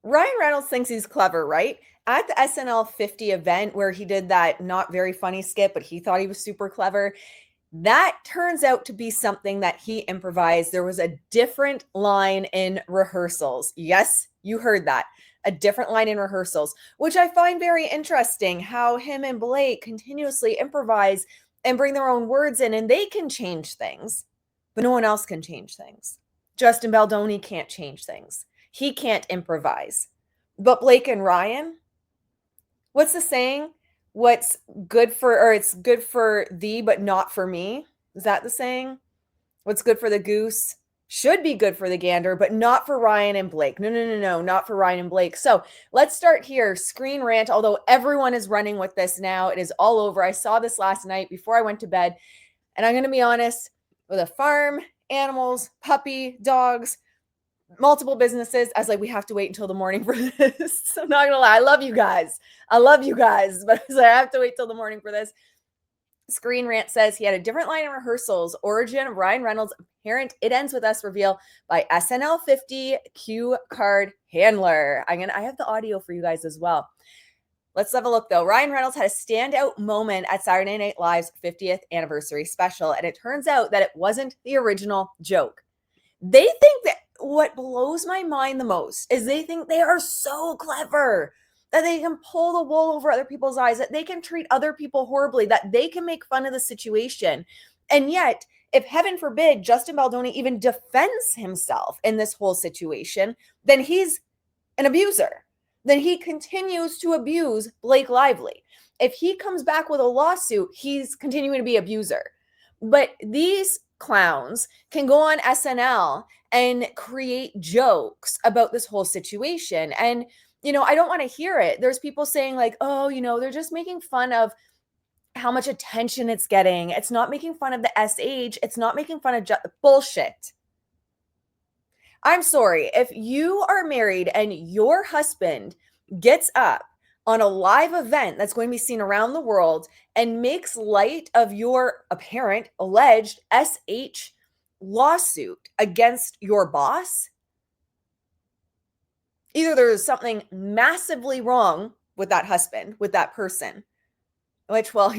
Ryan Reynolds thinks he's clever, right? At the SNL 50 event where he did that not very funny skit, but he thought he was super clever, that turns out to be something that he improvised. There was a different line in rehearsals. Yes, you heard that. A different line in rehearsals, which I find very interesting how him and Blake continuously improvise and bring their own words in, and they can change things, but no one else can change things. Justin Baldoni can't change things. He can't improvise. But Blake and Ryan, what's the saying? What's good for, or it's good for thee, but not for me? Is that the saying? What's good for the goose should be good for the gander, but not for Ryan and Blake. No, no, no, no, not for Ryan and Blake. So let's start here. Screen rant, although everyone is running with this now. It is all over. I saw this last night before I went to bed. And I'm going to be honest, with a farm, animals, puppy, dogs, multiple businesses, I was like, we have to wait until the morning for this. I'm not gonna lie, I love you guys, but I was like, I have to wait till the morning for this. Screen Rant says he had a different line in rehearsals. Origin of Ryan Reynolds' apparent "It Ends With Us" reveal by SNL 50 cue card handler. I have the audio for you guys as well. Let's have a look though. Ryan Reynolds had a standout moment at Saturday Night Live's 50th anniversary special, and it turns out that it wasn't the original joke. They think that what blows my mind the most is they think they are so clever that they can pull the wool over other people's eyes, that they can treat other people horribly, that they can make fun of the situation. And yet, if heaven forbid Justin Baldoni even defends himself in this whole situation, then he's an abuser. Then he continues to abuse Blake Lively. If he comes back with a lawsuit, he's continuing to be an abuser. But these clowns can go on SNL and create jokes about this whole situation. And, I don't want to hear it. There's people saying, like, oh, they're just making fun of how much attention it's getting. It's not making fun of the SH. It's not making fun of bullshit. I'm sorry. If you are married and your husband gets up on a live event that's going to be seen around the world and makes light of your apparent alleged SH lawsuit against your boss, either there's something massively wrong with that husband, with that person, which, well,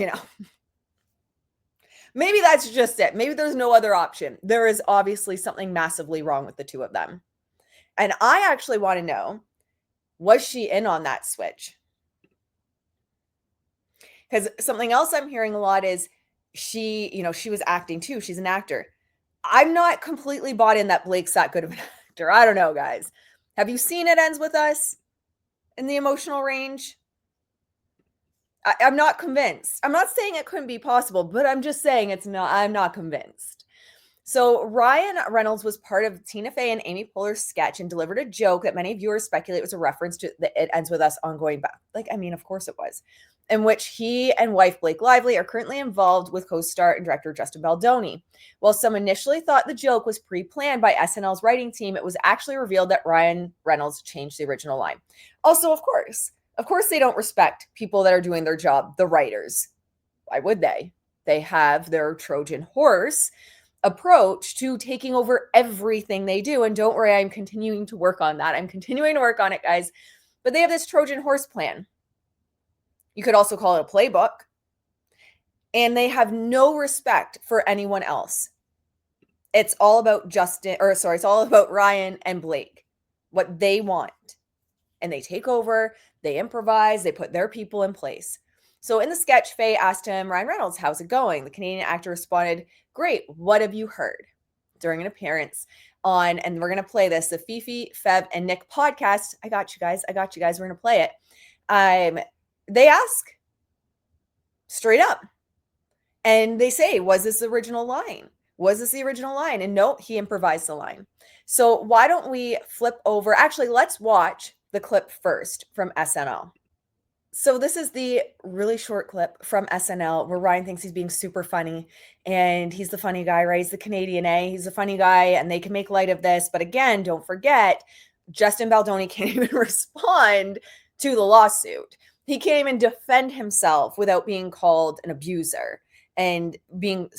maybe that's just it. Maybe there's no other option. There is obviously something massively wrong with the two of them. And I actually want to know, was she in on that switch? Because something else I'm hearing a lot is she was acting too. She's an actor. I'm not completely bought in that Blake's that good of an actor. I don't know, guys. Have you seen It Ends With Us in the emotional range? I'm not convinced. I'm not saying it couldn't be possible, but I'm just saying I'm not convinced. So Ryan Reynolds was part of Tina Fey and Amy Poehler's sketch and delivered a joke that many viewers speculate was a reference to the It Ends With Us ongoing back. Of course it was. In which he and wife Blake Lively are currently involved with co-star and director Justin Baldoni. While some initially thought the joke was pre-planned by SNL's writing team, it was actually revealed that Ryan Reynolds changed the original line. Also, of course they don't respect people that are doing their job, the writers. Why would they? They have their Trojan horse approach to taking over everything they do. And don't worry, I'm continuing to work on that. I'm continuing to work on it, guys. But they have this Trojan horse plan. You could also call it a playbook. And they have no respect for anyone else. It's all about it's all about Ryan and Blake, what they want. And they take over, they improvise, they put their people in place. So in the sketch, Faye asked him, Ryan Reynolds, how's it going? The Canadian actor responded, great, what have you heard? During an appearance on, and we're going to play this, the Fifi, Fev, and Nick podcast. I got you guys. We're going to play it. They ask straight up. And they say, was this the original line? And no, he improvised the line. So why don't we flip over? Actually, let's watch the clip first from SNL. So this is the really short clip from SNL where Ryan thinks he's being super funny and he's the funny guy, right? He's the Canadian, He's a funny guy and they can make light of this. But again, don't forget, Justin Baldoni can't even respond to the lawsuit. He can't even defend himself without being called an abuser and being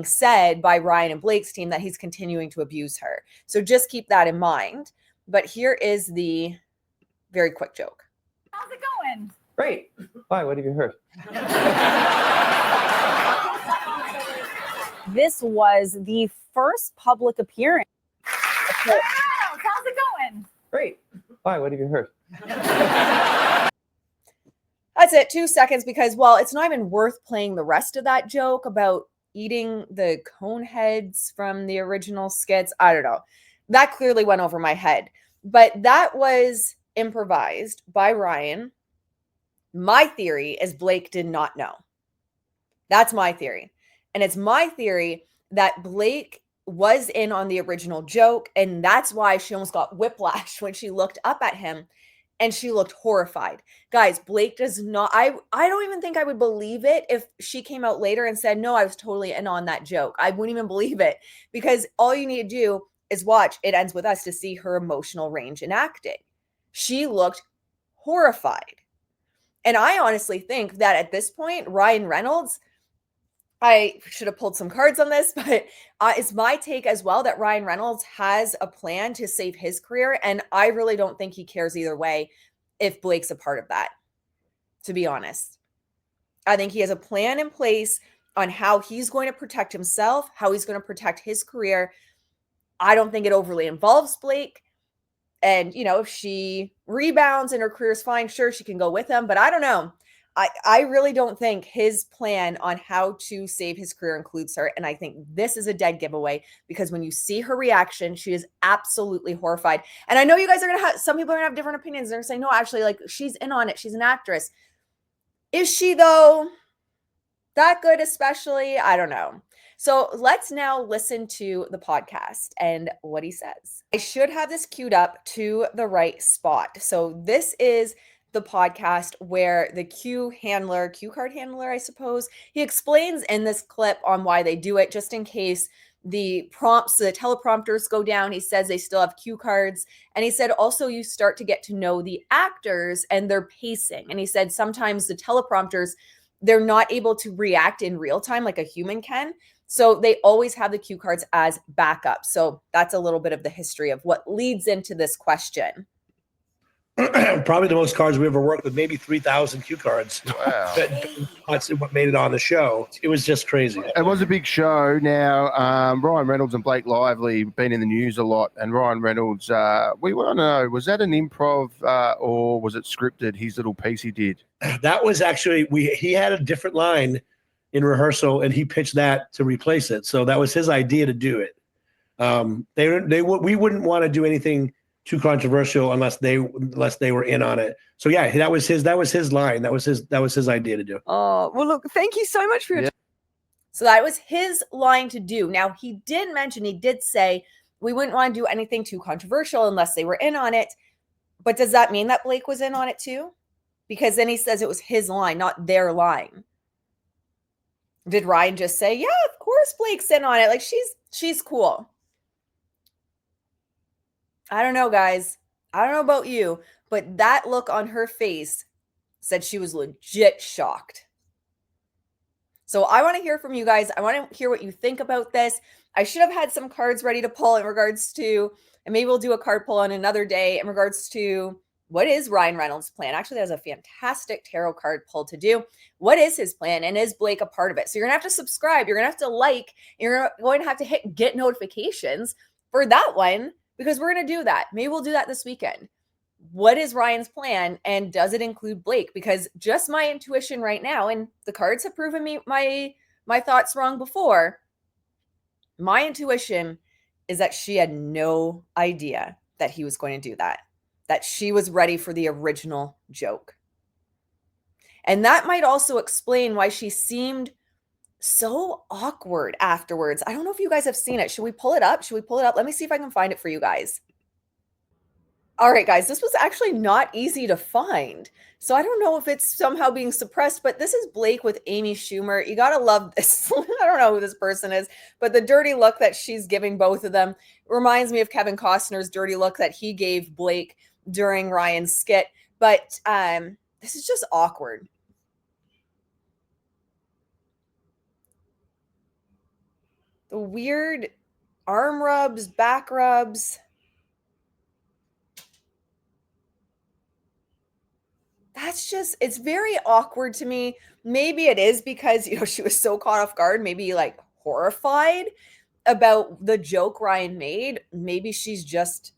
said by Ryan and Blake's team that he's continuing to abuse her. So just keep that in mind. But here is the Very quick joke. How's it going? Great. Why? What have you heard? This was the first public appearance. How's it going? Great. Why? What have you heard? That's it, 2 seconds, because, well, it's not even worth playing the rest of that joke about eating the cone heads from the original skits. I don't know. That clearly went over my head. But that was improvised by Ryan. My theory is Blake did not know. That's my theory. And it's my theory that Blake was in on the original joke, and that's why she almost got whiplash when she looked up at him and she looked horrified. Guys, Blake does not, I don't even think I would believe it if she came out later and said, no, I was totally in on that joke. I wouldn't even believe it, because all you need to do is watch It Ends With Us to see her emotional range in acting. She looked horrified. And I honestly think that at this point, Ryan Reynolds, I should have pulled some cards on this, but it's my take as well that Ryan Reynolds has a plan to save his career. And I really don't think he cares either way if Blake's a part of that, to be honest. I think he has a plan in place on how he's going to protect himself, how he's going to protect his career. I don't think it overly involves Blake. And, you know, if she rebounds and her career is fine, sure, she can go with him. But I don't know. I really don't think his plan on how to save his career includes her. And I think this is a dead giveaway, because when you see her reaction, she is absolutely horrified. And I know you guys are going to have, some people are going to have different opinions. They're going to say, no, actually, like, she's in on it. She's an actress. Is she, though? That good, especially? I don't know. So let's now listen to the podcast and what he says. I should have this queued up to the right spot. So this is the podcast where the cue card handler, I suppose, he explains in this clip on why they do it, just in case the teleprompters go down. He says they still have cue cards. And he said also you start to get to know the actors and their pacing. And he said sometimes the teleprompters, they're not able to react in real time like a human can. So they always have the cue cards as backup. So that's a little bit of the history of what leads into this question. Probably the most cards we ever worked with, maybe 3,000 cue cards. Wow. That's what made it on the show. It was just crazy. It was a big show. Now, Ryan Reynolds and Blake Lively been in the news a lot, and Ryan Reynolds, we want to know, was that an improv or was it scripted, his little piece he did? That was actually, he had a different line in rehearsal, and he pitched that to replace it. So that was his idea to do it. We wouldn't want to do anything too controversial unless they were in on it. So yeah, that was his line. That was his idea to do. Oh, well, look, thank you so much for your So that was his line to do. Now, he did say we wouldn't want to do anything too controversial unless they were in on it. But does that mean that Blake was in on it too? Because then he says it was his line, not their line. Did Ryan just say, yeah, of course Blake's in on it? Like, she's cool. I don't know, guys. I don't know about you, but that look on her face said she was legit shocked. So I want to hear from you guys. I want to hear what you think about this. I should have had some cards ready to pull in regards to, and maybe we'll do a card pull on another day in regards to what is Ryan Reynolds' plan. Actually, there's a fantastic tarot card pull to do. What is his plan, and is Blake a part of it? So you're going to have to subscribe. You're going to have to like. You're going to have to hit get notifications for that one, because we're going to do that. Maybe we'll do that this weekend. What is Ryan's plan, and does it include Blake? Because just my intuition right now, and the cards have proven me my thoughts wrong before, my intuition is that she had no idea that he was going to do that she was ready for the original joke. And that might also explain why she seemed so awkward afterwards. I don't know if you guys have seen it. Should we pull it up? Let me see if I can find it for you guys. All right, guys, this was actually not easy to find. So I don't know if it's somehow being suppressed, but this is Blake with Amy Schumer. You got to love this. I don't know who this person is, but the dirty look that she's giving both of them reminds me of Kevin Costner's dirty look that he gave Blake during Ryan's skit. But this is just awkward. The weird arm rubs, back rubs. it's very awkward to me. Maybe it is because, she was so caught off guard, maybe like horrified about the joke Ryan made. Maybe she's just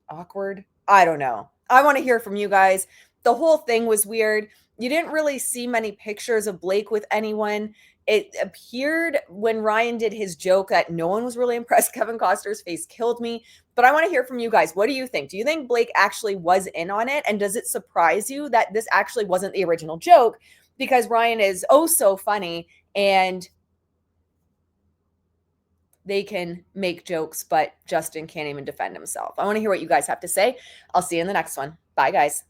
awkward. I don't know. I want to hear from you guys. The whole thing was weird. You didn't really see many pictures of Blake with anyone. It appeared when Ryan did his joke that no one was really impressed. Kevin Costner's face killed me. But I want to hear from you guys. What do you think? Do you think Blake actually was in on it? And does it surprise you that this actually wasn't the original joke? Because Ryan is oh so funny and they can make jokes, but Justin can't even defend himself. I want to hear what you guys have to say. I'll see you in the next one. Bye, guys.